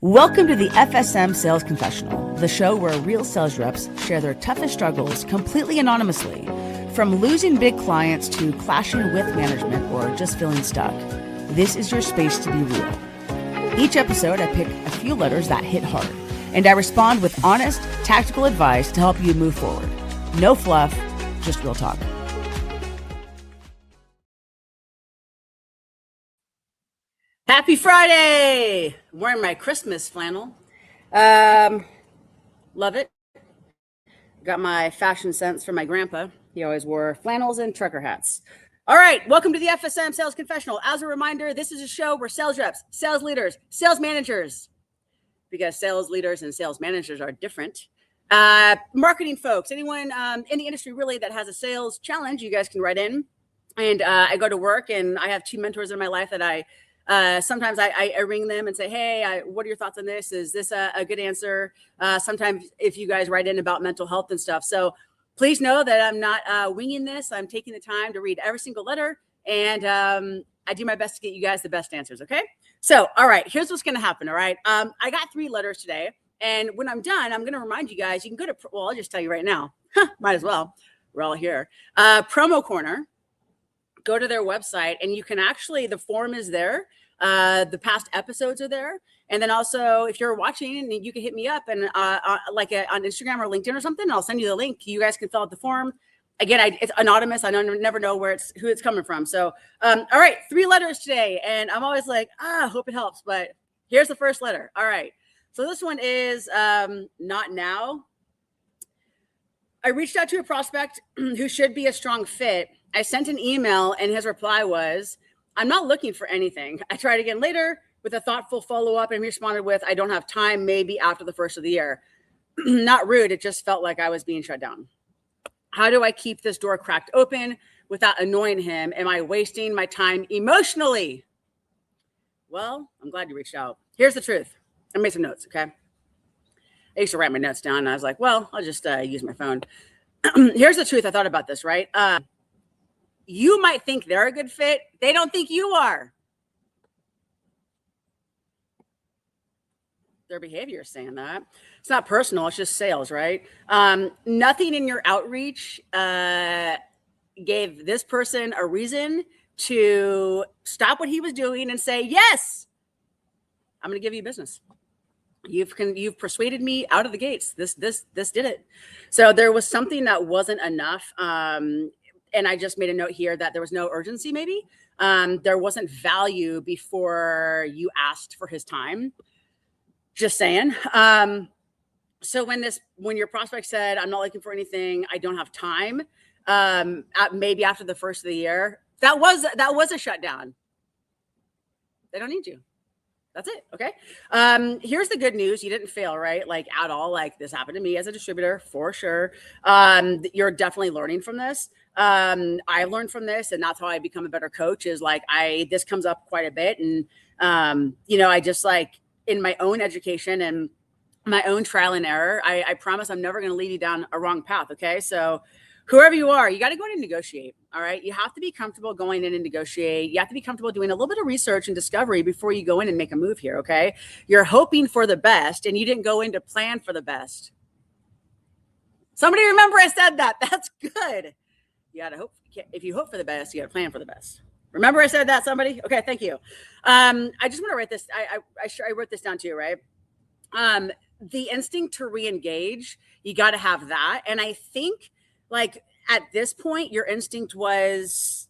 Welcome to the FSM Sales Confessional, the show where real sales reps share their toughest struggles completely anonymously, from losing big clients to clashing with management or just feeling stuck. This is your space to be real. Each episode, I pick a few letters that hit hard, and I respond with honest, tactical advice to help you move forward. No fluff, just real talk. Happy Friday! I'm wearing my Christmas flannel. Love it. Got my fashion sense from my grandpa. He always wore flannels and trucker hats. All right, welcome to the FSM Sales Confessional. As a reminder, this is a show where sales reps, sales leaders, sales managers, because sales leaders and sales managers are different, marketing folks, anyone in the industry really that has a sales challenge, you guys can write in. And I go to work, and I have two mentors in my life that sometimes I ring them and say, hey, what are your thoughts on this? Is this a good answer? Sometimes if you guys write in about mental health and stuff. So please know that I'm not winging this. I'm taking the time to read every single letter, and I do my best to get you guys the best answers, okay? So, all right, here's what's going to happen, all right? I got 3 letters today, and when I'm done, I'm going to remind you guys, you can go to, well, I'll just tell you right now. Might as well. We're all here. Promo Corner. Go to their website, and you can actually, the form is there. The past episodes are there. And then also, if you're watching, you can hit me up and on Instagram or LinkedIn or something, and I'll send you the link. You guys can fill out the form. Again, it's anonymous. I never know who it's coming from. So, all right, 3 letters today. And I'm always like, hope it helps. But here's the first letter. All right. So this one is not now. I reached out to a prospect who should be a strong fit. I sent an email, and his reply was, I'm not looking for anything. I tried again later with a thoughtful follow-up, and he responded with, I don't have time, maybe after the first of the year. Not rude. It just felt like I was being shut down. How do I keep this door cracked open without annoying him? Am I wasting my time emotionally? Well, I'm glad you reached out. Here's the truth. I made some notes, okay? I used to write my notes down, and I was like, well, I'll just use my phone. Here's the truth. I thought about this, right? You might think they're a good fit. They don't think you are. Their behavior is saying that. It's not personal. It's just sales, right? Nothing in your outreach gave this person a reason to stop what he was doing and say, yes, I'm going to give you business. You've persuaded me out of the gates. This did it. So there was something that wasn't enough. And I just made a note here that there was no urgency, maybe. There wasn't value before you asked for his time. Just saying. So when your prospect said, I'm not looking for anything, I don't have time, maybe after the first of the year, that was a shutdown. They don't need you. That's it. Okay. Here's the good news. You didn't fail, right? Like at all. Like this happened to me as a distributor for sure. You're definitely learning from this. I learned from this, and that's how I become a better coach is like, this comes up quite a bit. And, I just like in my own education and my own trial and error, I promise I'm never going to lead you down a wrong path. Okay. So whoever you are, you got to go in and negotiate. All right. You have to be comfortable going in and negotiate. You have to be comfortable doing a little bit of research and discovery before you go in and make a move here. Okay. You're hoping for the best, and you didn't go in to plan for the best. Somebody remember I said that. That's good. You got to hope. If you hope for the best, you got to plan for the best. Remember I said that, somebody? Okay. Thank you. I just want to write this. I wrote this down too, right? The instinct to re-engage, you got to have that. And I think like at this point, your instinct was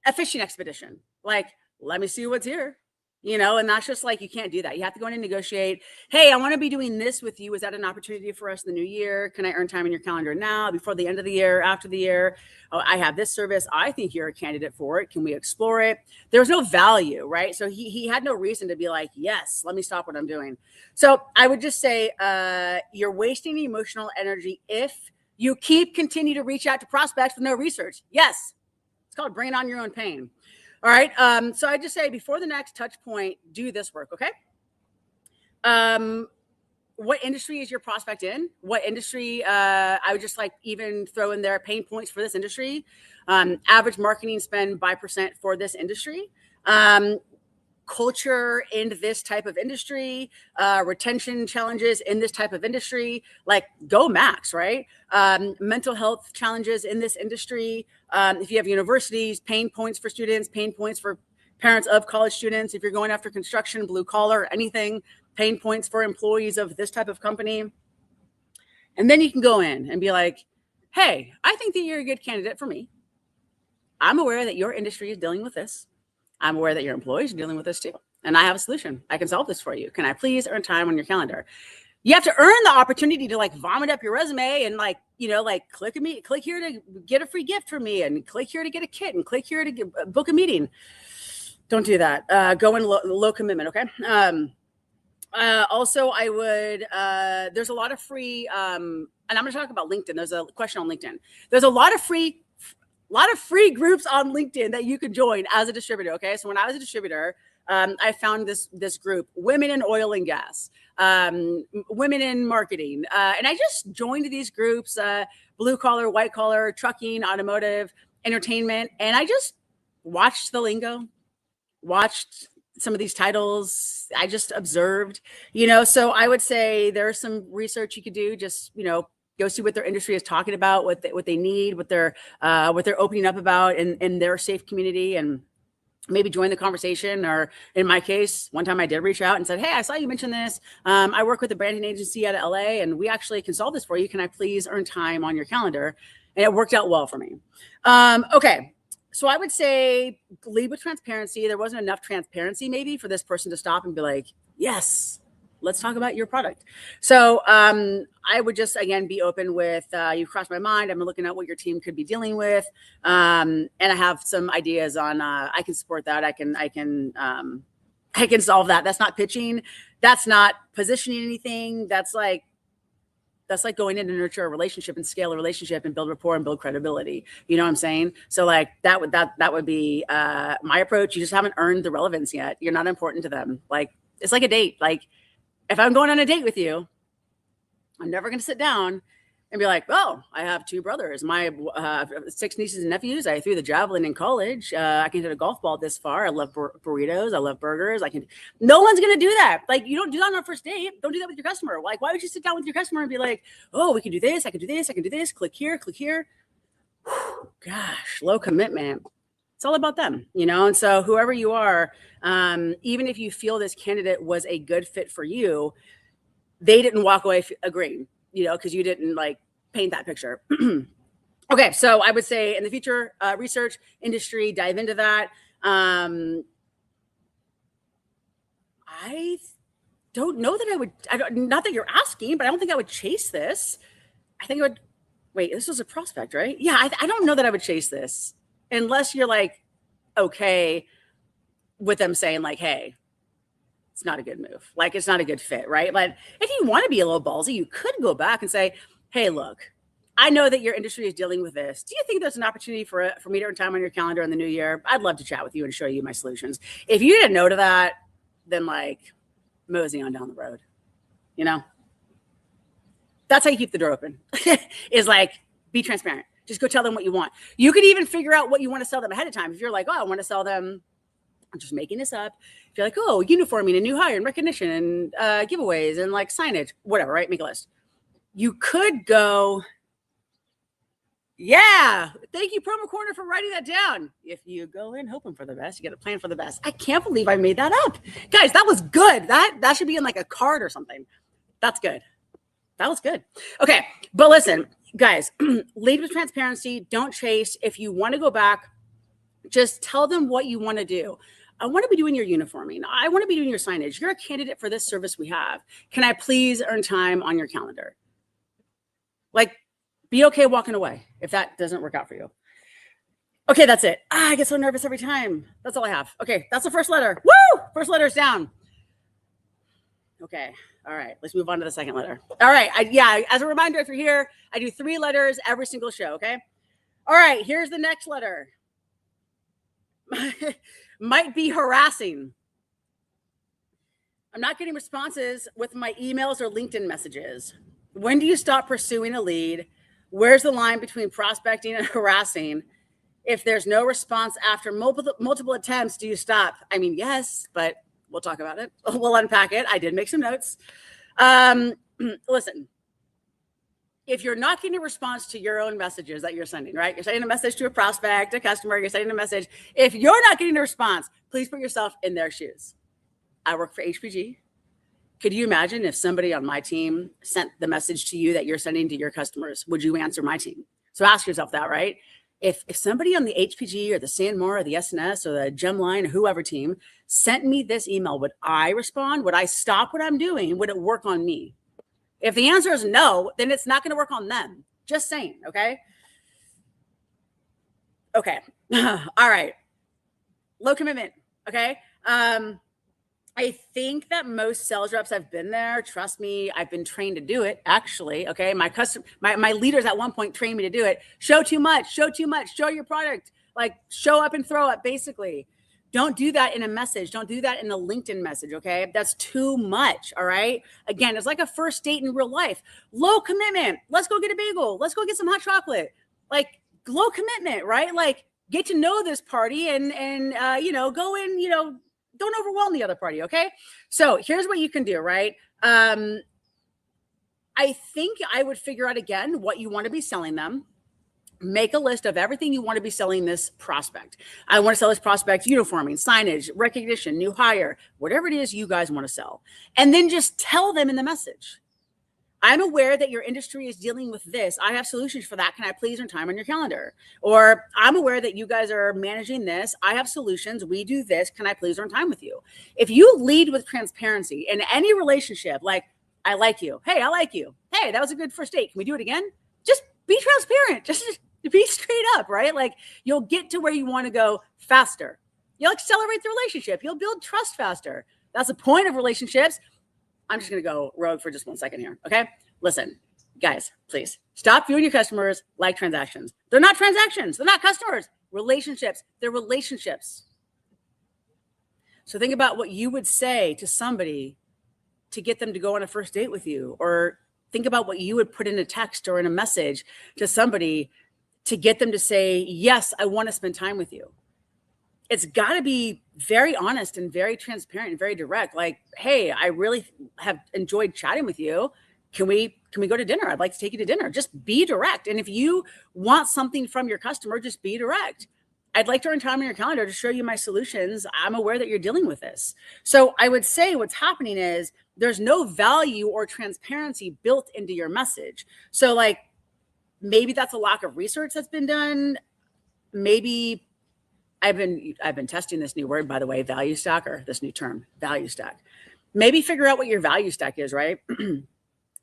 a fishing expedition. Like, let me see what's here, and that's just like, you can't do that. You have to go in and negotiate. Hey, I want to be doing this with you. Is that an opportunity for us in the new year? Can I earn time in your calendar now, before the end of the year, after the year? Oh, I have this service. I think you're a candidate for it. Can we explore it? There was no value, right? So he had no reason to be like, yes, let me stop what I'm doing. So I would just say you're wasting emotional energy if you continue to reach out to prospects with no research. Yes, it's called bringing on your own pain. All right. So I just say before the next touch point, do this work. Okay. What industry is your prospect in? What industry? I would just like even throw in there pain points for this industry. Average marketing spend by percent for this industry. culture in this type of industry, retention challenges in this type of industry, like go max, right? Mental health challenges in this industry. If you have universities, pain points for students, pain points for parents of college students. If you're going after construction, blue collar, anything, pain points for employees of this type of company. And then you can go in and be like, hey, I think that you're a good candidate for me. I'm aware that your industry is dealing with this. I'm aware that your employees are dealing with this too. And I have a solution. I can solve this for you. Can I please earn time on your calendar? You have to earn the opportunity to like vomit up your resume and like, you know, like click here to get a free gift from me and click here to get a kit and click here to book a meeting. Don't do that. Go in low commitment. Okay. Also, I would, there's a lot of free, and I'm going to talk about LinkedIn. There's a question on LinkedIn. There's a lot of free groups on LinkedIn that you could join as a distributor. Okay. So when I was a distributor, I found this group, Women in Oil and Gas, Women in Marketing. And I just joined these groups, blue collar, white collar, trucking, automotive, entertainment. And I just watched the lingo, watched some of these titles. I just observed, you know, so I would say there's some research you could do. Just, you know, go see what their industry is talking about, what they need, what they're opening up about in their safe community, and maybe join the conversation. Or in my case, one time I did reach out and said, hey, I saw you mention this. I work with a branding agency out of LA and we actually can solve this for you. Can I please earn time on your calendar? And it worked out well for me. Okay. So I would say lead with transparency. There wasn't enough transparency maybe for this person to stop and be like, yes, let's talk about your product. So I would just, again, be open with, you crossed my mind. I'm looking at what your team could be dealing with. And I have some ideas on, I can support that. I can solve that. That's not pitching. That's not positioning anything. That's like going in to nurture a relationship and scale a relationship and build rapport and build credibility. You know what I'm saying? So like that would be my approach. You just haven't earned the relevance yet. You're not important to them. Like, it's like a date. Like, if I'm going on a date with you, I'm never going to sit down and be like, oh, I have 2 brothers, my 6 nieces and nephews. I threw the javelin in college. I can hit a golf ball this far. I love burritos. I love burgers. No one's going to do that. Like, you don't do that on a first date. Don't do that with your customer. Like, why would you sit down with your customer and be like, oh, we can do this. I can do this. I can do this. Click here, click here. Whew, gosh, low commitment. It's all about them, you know? And so whoever you are, even if you feel this candidate was a good fit for you, they didn't walk away agreeing, you know, because you didn't like paint that picture. Okay. So I would say in the future, research industry, dive into that. I don't know that not that you're asking, but I don't think I would chase this. I think I would, wait, this was a prospect, right? Yeah. I don't know that I would chase this. Unless you're like, okay with them saying like, hey, it's not a good move. Like, it's not a good fit, right? But if you want to be a little ballsy, you could go back and say, hey, look, I know that your industry is dealing with this. Do you think there's an opportunity for me to earn time on your calendar in the new year? I'd love to chat with you and show you my solutions. If you didn't know to that, then like mosey on down the road, you know? That's how you keep the door open is like, be transparent. Just go tell them what you want. You could even figure out what you want to sell them ahead of time. If you're like, oh, I want to sell them, I'm just making this up. If you're like, oh, uniforming and new hire and recognition and giveaways and like signage, whatever, right? Make a list. You could go, yeah, thank you, Promo Corner, for writing that down. If you go in hoping for the best, you get a plan for the best. I can't believe I made that up. Guys, that was good. That should be in like a card or something. That's good. That was good. Okay, but listen, guys, lead with transparency. Don't chase. If you want to go back, just tell them what you want to do. I want to be doing your uniforming. I want to be doing your signage. You're a candidate for this service we have. Can I please earn time on your calendar? Like, be okay walking away if that doesn't work out for you. Okay, that's it. I get so nervous every time. That's all I have. Okay, that's the first letter. Woo! First letter's down. Okay. All right, let's move on to the second letter. All right, as a reminder, if you're here, I do 3 letters every single show, okay? All right, here's the next letter. Might be harassing. I'm not getting responses with my emails or LinkedIn messages. When do you stop pursuing a lead? Where's the line between prospecting and harassing? If there's no response after multiple attempts, do you stop? I mean, yes, but we'll talk about it. We'll unpack it. I did make some notes. Listen, if you're not getting a response to your own messages that you're sending, right? You're sending a message to a prospect, a customer, you're sending a message. If you're not getting a response, please put yourself in their shoes. I work for HPG. Could you imagine if somebody on my team sent the message to you that you're sending to your customers? Would you answer my team? So ask yourself that, right? If somebody on the HPG or the Sandmore or the SNS or the Gemline or whoever team sent me this email, would I respond? Would I stop what I'm doing? Would it work on me? If the answer is no, then it's not going to work on them. Just saying, okay? Okay. All right. Low commitment, okay? I think that most sales reps have been there. Trust me, I've been trained to do it, actually, okay? My leaders at one point trained me to do it. Show too much, show your product. Like, show up and throw up, basically. Don't do that in a message. Don't do that in a LinkedIn message, okay? That's too much, all right? Again, it's like a first date in real life. Low commitment. Let's go get a bagel. Let's go get some hot chocolate. Like, low commitment, right? Like, get to know this party and go in, don't overwhelm the other party, okay? So here's what you can do, right? I think I would figure out, again, what you want to be selling them. Make a list of everything you want to be selling this prospect. I want to sell this prospect uniforming, signage, recognition, new hire, whatever it is you guys want to sell. And then just tell them in the message, I'm aware that your industry is dealing with this. I have solutions for that. Can I please earn time on your calendar? Or I'm aware that you guys are managing this. I have solutions. We do this. Can I please earn time with you? If you lead with transparency in any relationship, like, I like you. Hey, I like you. Hey, that was a good first date. Can we do it again? Just be transparent. Just be straight up, right? Like, you'll get to where you want to go faster. You'll accelerate the relationship. You'll build trust faster. That's the point of relationships. I'm just going to go rogue for just 1 second here. Okay. Listen, guys, please stop viewing your customers like transactions. They're not transactions. They're not customers. Relationships. They're relationships. So think about what you would say to somebody to get them to go on a first date with you, or think about what you would put in a text or in a message to somebody to get them to say, yes, I want to spend time with you. It's got to be very honest and very transparent and very direct. Like, hey, I really have enjoyed chatting with you. Can we go to dinner? I'd like to take you to dinner. Just be direct. And if you want something from your customer, just be direct. I'd like to earn time on your calendar to show you my solutions. I'm aware that you're dealing with this. So I would say what's happening is there's no value or transparency built into your message. So like, maybe that's a lack of research that's been done. Maybe I've been testing this new word, by the way, value stack, or this new term, value stack. Maybe figure out what your value stack is, right?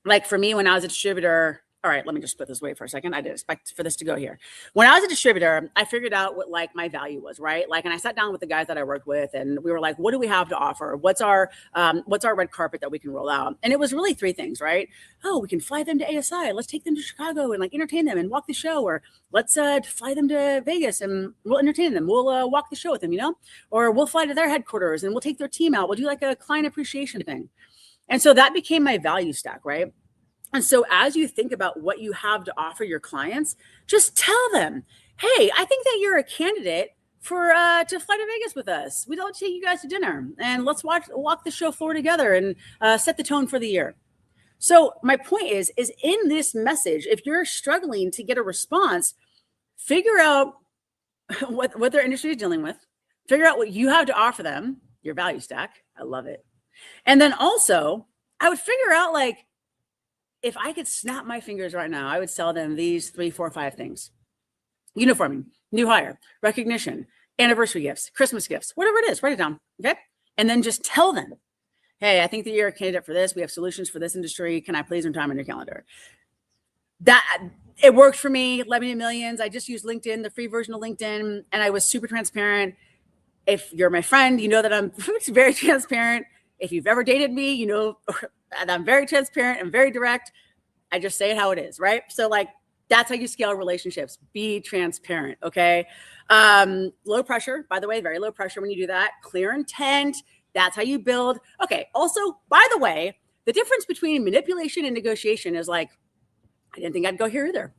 Like for me, when I was a distributor, all right, let me just put this away for a second. I didn't expect for this to go here. When I was a distributor, I figured out what like my value was, right? Like, and I sat down with the guys that I worked with, and we were like, what do we have to offer? What's our red carpet that we can roll out? And it was really 3 things, right? Oh, we can fly them to ASI. Let's take them to Chicago and like entertain them and walk the show. Or let's fly them to Vegas and we'll entertain them. We'll walk the show with them, or we'll fly to their headquarters and we'll take their team out. We'll do like a client appreciation thing. And so that became my value stack, right? And so as you think about what you have to offer your clients, just tell them, hey, I think that you're a candidate for to fly to Vegas with us. We'd love to take you guys to dinner and let's walk the show floor together and set the tone for the year. So my point is in this message, if you're struggling to get a response, figure out what their industry is dealing with, figure out what you have to offer them, your value stack. I love it. And then also I would figure out, like, if I could snap my fingers right now, I would sell them these 3, 4, 5 things: uniforming, new hire, recognition, anniversary gifts, Christmas gifts, whatever it is, write it down. Okay. And then just tell them, hey, I think that you're a candidate for this. We have solutions for this industry. Can I please earn time on your calendar? That it worked for me. Led me to millions. I just used LinkedIn, the free version of LinkedIn, and I was super transparent. If you're my friend, you know that I'm very transparent. If you've ever dated me, you know that I'm very transparent and very direct. I just say it how it is, right? So like, that's how you scale relationships. Be transparent, okay? Low pressure, by the way, very low pressure when you do that. Clear intent, that's how you build. Okay, also, by the way, the difference between manipulation and negotiation is like, I didn't think I'd go here either.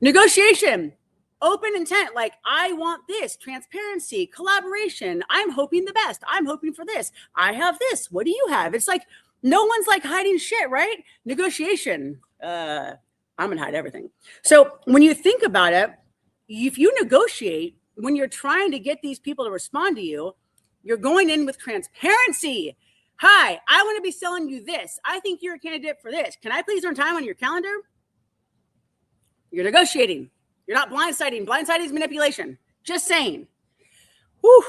Negotiation, Open intent, like I want this, transparency, collaboration. I'm hoping the best. I'm hoping for this. I have this. What do you have? It's like no one's like hiding shit, right? Negotiation. I'm gonna hide everything. So when you think about it, if you negotiate when you're trying to get these people to respond to you, you're going in with transparency. Hi, I want to be selling you this. I think you're a candidate for this. Can I please earn time on your calendar? You're negotiating. You're not blindsiding. Blindsiding is manipulation. Just saying. Whew.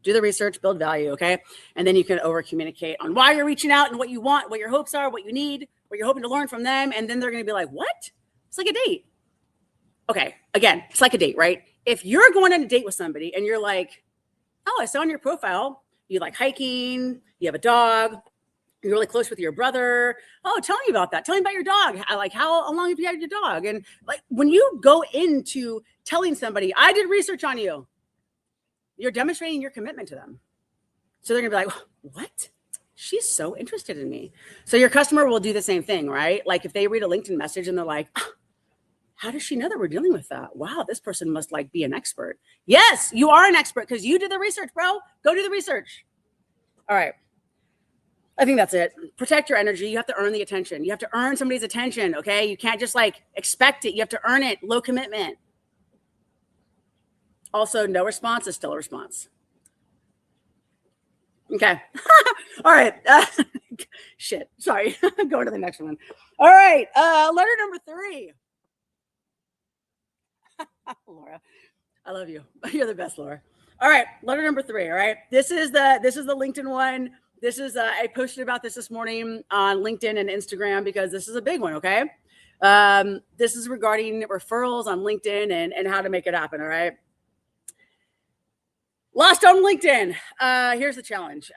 Do the research, build value, okay? And then you can over communicate on why you're reaching out and what you want, what your hopes are, what you need, what you're hoping to learn from them. And then they're going to be like, what? It's like a date. Okay, again, it's like a date, right? If you're going on a date with somebody and you're like, oh, I saw on your profile, you like hiking, you have a dog, you're really close with your brother. Oh, tell me about that. Tell me about your dog. Like, how long have you had your dog? And like, when you go into telling somebody, I did research on you, you're demonstrating your commitment to them. So they're gonna be like, what? She's so interested in me. So your customer will do the same thing, right? Like if they read a LinkedIn message and they're like, oh, how does she know that we're dealing with that? Wow, this person must like be an expert. Yes, you are an expert because you did the research, bro. Go do the research. All right. I think that's it. Protect your energy. You have to earn the attention. You have to earn somebody's attention, okay? You can't just like expect it. You have to earn it. Low commitment. Also, no response is still a response. Okay. All right. Shit. Sorry. I'm going to the next one. All right. Letter number 3. Laura, I love you. You're the best, Laura. All right. Letter number 3. All right. This is the LinkedIn one. This is, I posted about this morning on LinkedIn and Instagram because this is a big one, okay? This is regarding referrals on LinkedIn and how to make it happen, all right? Lost on LinkedIn. Here's the challenge.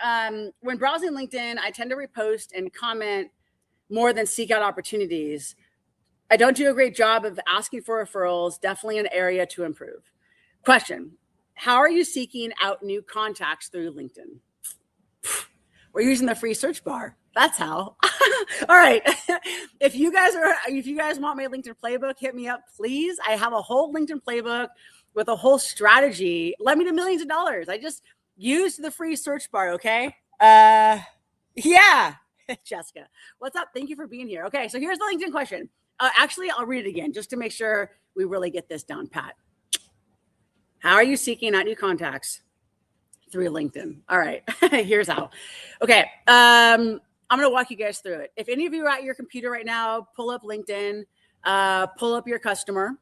When browsing LinkedIn, I tend to repost and comment more than seek out opportunities. I don't do a great job of asking for referrals, definitely an area to improve. Question, how are you seeking out new contacts through LinkedIn? We're using the free search bar. That's how. All right. If you guys want my LinkedIn playbook, hit me up, please. I have a whole LinkedIn playbook with a whole strategy. Led me to millions of dollars. I just used the free search bar. Okay. Yeah. Jessica, what's up? Thank you for being here. Okay. So here's the LinkedIn question. Actually, I'll read it again just to make sure we really get this down pat. How are you seeking out new contacts? Through LinkedIn. All right. Here's how. Okay. I'm going to walk you guys through it. If any of you are at your computer right now, pull up LinkedIn, pull up your customer.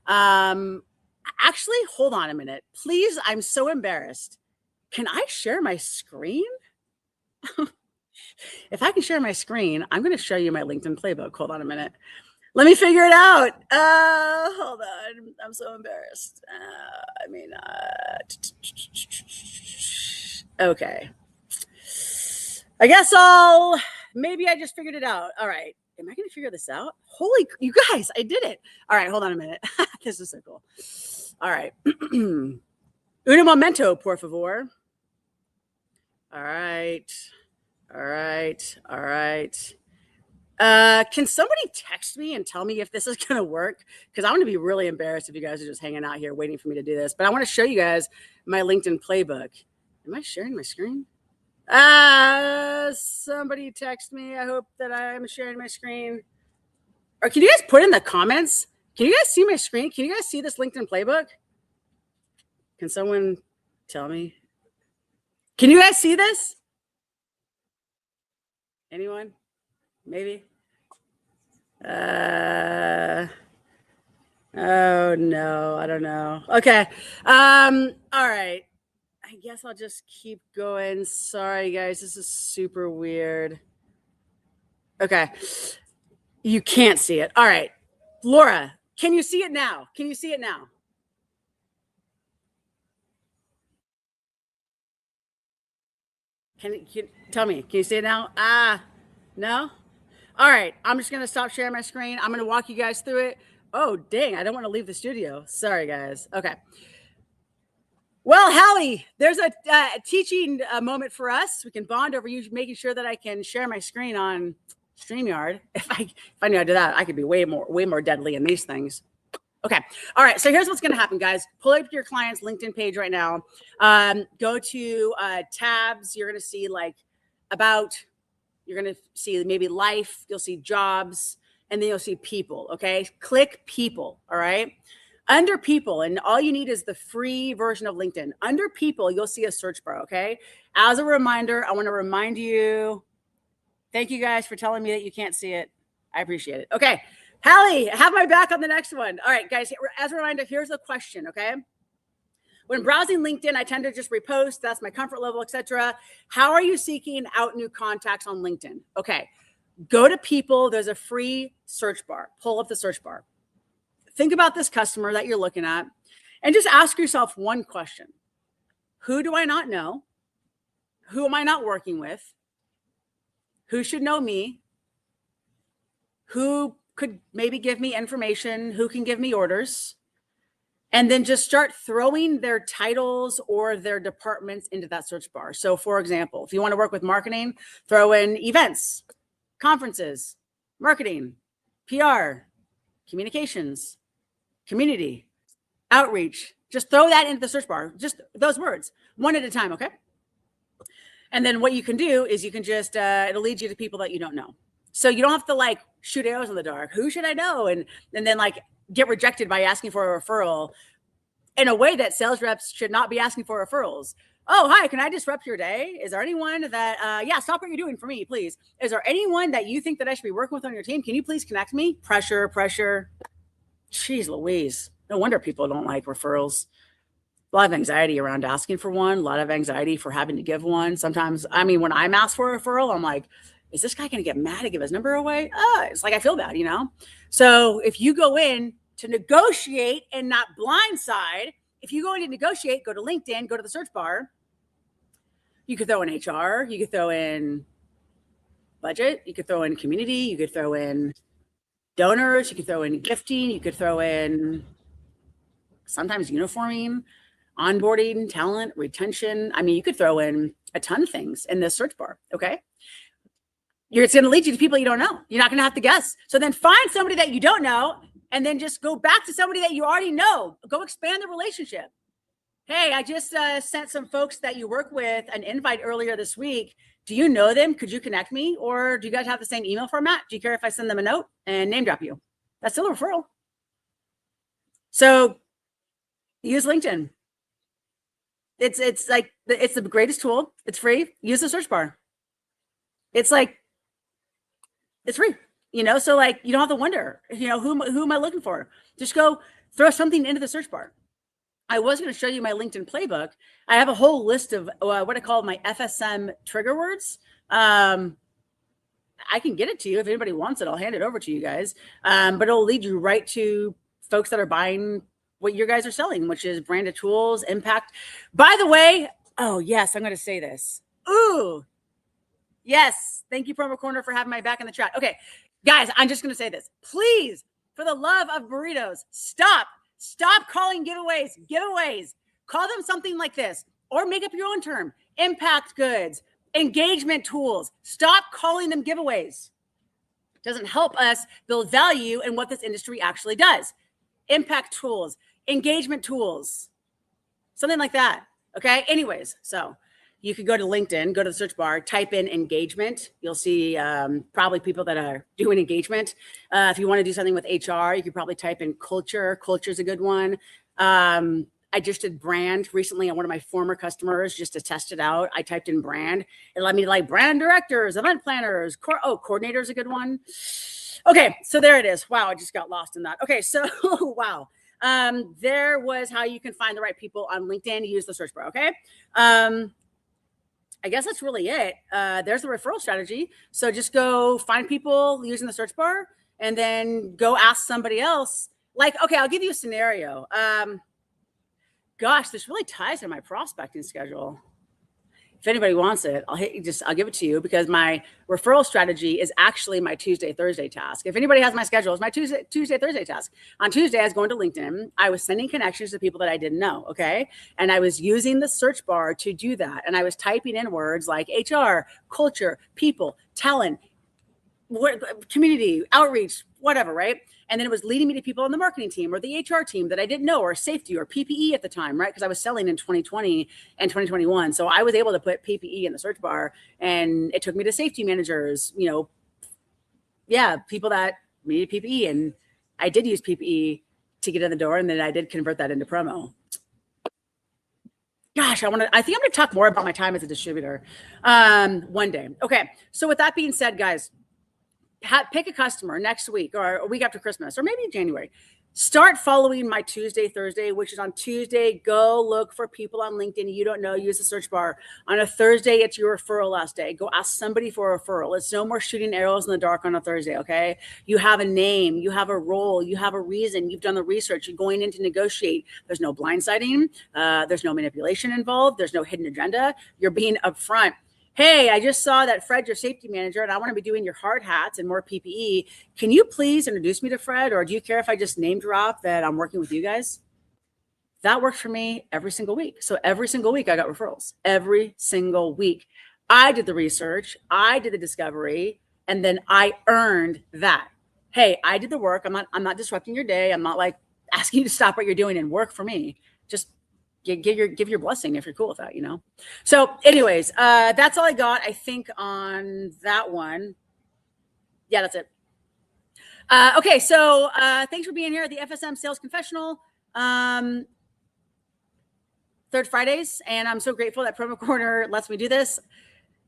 Actually, hold on a minute. Please. I'm so embarrassed. Can I share my screen? If I can share my screen, I'm going to show you my LinkedIn playbook. Hold on a minute. Let me figure it out. Hold on. I'm so embarrassed. Okay. I guess maybe I just figured it out. All right. Am I going to figure this out? Holy, you guys, I did it. All right. Hold on a minute. This is so cool. All right. Un momento, por favor. All right. All right. All right. Can somebody text me and tell me if this is going to work? Because I want to be really embarrassed if you guys are just hanging out here waiting for me to do this. But I want to show you guys my LinkedIn playbook. Am I sharing my screen? Somebody text me. I hope that I'm sharing my screen. Or can you guys put in the comments? Can you guys see my screen? Can you guys see this LinkedIn playbook? Can someone tell me? Can you guys see this? Anyone? Maybe. Oh no, I don't know. Okay. All right. I guess I'll just keep going. Sorry guys, this is super weird. Okay. You can't see it. All right. Laura, can you see it now? Can you see it now? Can you tell me? Can you see it now? No? All right. I'm just going to stop sharing my screen. I'm going to walk you guys through it. Oh, dang. I don't want to leave the studio. Sorry, guys. Okay. Well, Hallie, there's a teaching moment for us. We can bond over you making sure that I can share my screen on StreamYard. If I knew how to do that, I could be way more deadly in these things. Okay. All right. So here's what's going to happen, guys. Pull up your client's LinkedIn page right now. Go to tabs. You're going to see like about, you're going to see maybe life. You'll see jobs, and then you'll see people. Okay. Click people. All right. Under people, and all you need is the free version of LinkedIn. Under people, you'll see a search bar. Okay. As a reminder, I want to remind you, thank you guys for telling me that you can't see it. I appreciate it. Okay. Hallie, have my back on the next one. All right, guys, as a reminder, here's the question, okay? When browsing LinkedIn, I tend to just repost. That's my comfort level, etc. How are you seeking out new contacts on LinkedIn? Okay, go to people. There's a free search bar. Pull up the search bar. Think about this customer that you're looking at and just ask yourself one question. Who do I not know? Who am I not working with? Who should know me? Who could maybe give me information? Who can give me orders? And then just start throwing their titles or their departments into that search bar. So for example, if you want to work with marketing, throw in events, conferences, marketing, PR, communications, community, outreach. Just throw that into the search bar, just those words, one at a time, okay? And then what you can do is you can just, it'll lead you to people that you don't know. So you don't have to like shoot arrows in the dark. Who should I know? And then like get rejected by asking for a referral in a way that sales reps should not be asking for referrals. Oh, hi, can I disrupt your day? Is there anyone that, yeah, stop what you're doing for me, please. Is there anyone that you think that I should be working with on your team? Can you please connect me? Pressure. Jeez Louise. No wonder people don't like referrals. A lot of anxiety around asking for one, a lot of anxiety for having to give one. Sometimes, I mean, when I'm asked for a referral, I'm like, is this guy going to get mad and give his number away? It's like, I feel bad, you know? So if you go in to negotiate and not blindside, if you go in to negotiate, go to LinkedIn, go to the search bar. You could throw in HR, you could throw in budget, you could throw in community, you could throw in donors, you could throw in gifting, you could throw in sometimes uniforming, onboarding, talent, retention. I mean, you could throw in a ton of things in this search bar, okay? It's going to lead you to people you don't know. You're not going to have to guess. So then find somebody that you don't know and then just go back to somebody that you already know. Go expand the relationship. Hey, I just sent some folks that you work with an invite earlier this week. Do you know them? Could you connect me? Or do you guys have the same email format? Do you care if I send them a note and name drop you? That's still a referral. So use LinkedIn. It's like, it's the greatest tool. It's free. Use the search bar. It's like, it's free, you know? So like, you don't have to wonder, you know, who am I looking for? Just go throw something into the search bar. I was going to show you my LinkedIn playbook. I have a whole list of what I call my FSM trigger words. I can get it to you. If anybody wants it, I'll hand it over to you guys. But it'll lead you right to folks that are buying what you guys are selling, which is branded tools, impact. By the way, oh yes, I'm going to say this. Ooh, yes. Thank you, Promo Corner, for having my back in the chat. Okay, guys, I'm just going to say this. Please, for the love of burritos, stop calling giveaways. Call them something like this, or make up your own term. Impact goods, engagement tools. Stop calling them giveaways. It doesn't help us build value in what this industry actually does. Impact tools, engagement tools, something like that. Okay. Anyways, so you could go to LinkedIn, go to the search bar, type in engagement. You'll see probably people that are doing engagement. If you want to do something with HR, you could probably type in culture. Culture is a good one. I just did brand recently on one of my former customers just to test it out. I typed in brand. It let me like brand directors, event planners, coordinator is a good one. Okay, so there it is. Wow, I just got lost in that. Okay, so wow. There was how you can find the right people on LinkedIn. Use the search bar, okay? I guess that's really it. There's the referral strategy. So just go find people using the search bar and then go ask somebody else. Like, okay, I'll give you a scenario. Gosh, this really ties to my prospecting schedule. If anybody wants it, I'll give it to you because my referral strategy is actually my Tuesday, Thursday task. If anybody has my schedule, it's my Tuesday, Thursday task. On Tuesday, I was going to LinkedIn. I was sending connections to people that I didn't know, okay? And I was using the search bar to do that. And I was typing in words like HR, culture, people, talent, community outreach, whatever, right? And then it was leading me to people on the marketing team or the HR team that I didn't know, or safety or PPE at the time, right? Because I was selling in 2020 and 2021. So I was able to put PPE in the search bar, and it took me to safety managers, people that needed PPE. And I did use PPE to get in the door, and then I did convert that into promo. Gosh, I think I'm going to talk more about my time as a distributor one day. Okay. So with that being said, guys, pick a customer next week or a week after Christmas, or maybe January. Start following my Tuesday, Thursday, which is on Tuesday. Go look for people on LinkedIn you don't know. Use the search bar. On a Thursday, it's your referral last day. Go ask somebody for a referral. It's no more shooting arrows in the dark on a Thursday, okay? You have a name. You have a role. You have a reason. You've done the research. You're going in to negotiate. There's no blindsiding. There's no manipulation involved. There's no hidden agenda. You're being upfront. Hey, I just saw that Fred's your safety manager, and I want to be doing your hard hats and more PPE. Can you please introduce me to Fred, or do you care if I just name drop that I'm working with you guys? That worked for me every single week. So every single week I got referrals. Every single week. I did the research, I did the discovery, and then I earned that. Hey, I did the work. I'm not disrupting your day. I'm not like asking you to stop what you're doing and work for me. Just give your blessing if you're cool with that, So anyways, that's all I got, I think, on that one. Yeah, that's it. Okay, so thanks for being here at the FSM Sales Confessional. Third Fridays, and I'm so grateful that Promo Corner lets me do this.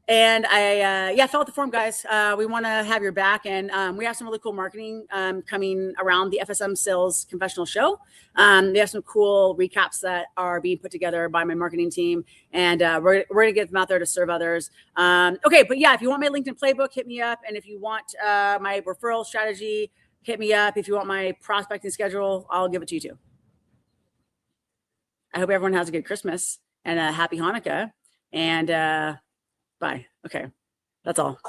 And I fill out the form, guys. We want to have your back, and we have some really cool marketing coming around the FSM Sales Confessional show. They have some cool recaps that are being put together by my marketing team, and we're going to get them out there to serve others. Okay, but yeah, if you want my LinkedIn playbook, hit me up. And if you want my referral strategy, hit me up. If you want my prospecting schedule, I'll give it to you too. I hope everyone has a good Christmas and a happy Hanukkah. And bye. Okay. That's all.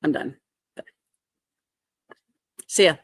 I'm done. See ya.